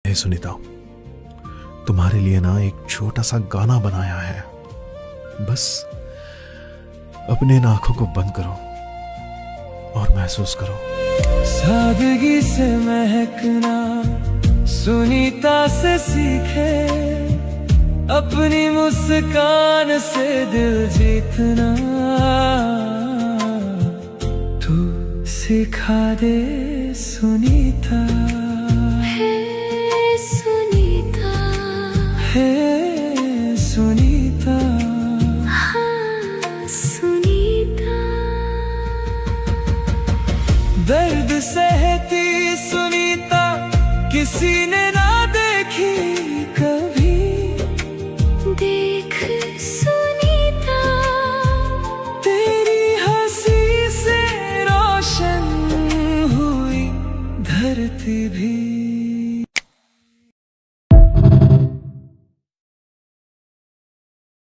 हे सुनीता, तुम्हारे लिए ना एक छोटा सा गाना बनाया है। बस अपने आंखों को बंद करो और महसूस करो। सादगी से महकना सुनीता से सीखे, अपनी मुस्कान से दिल जीतना तू सिखा दे सुनीता। हे सुनीता, हाँ सुनीता। दर्द सहती सुनीता किसी ने ना देखी,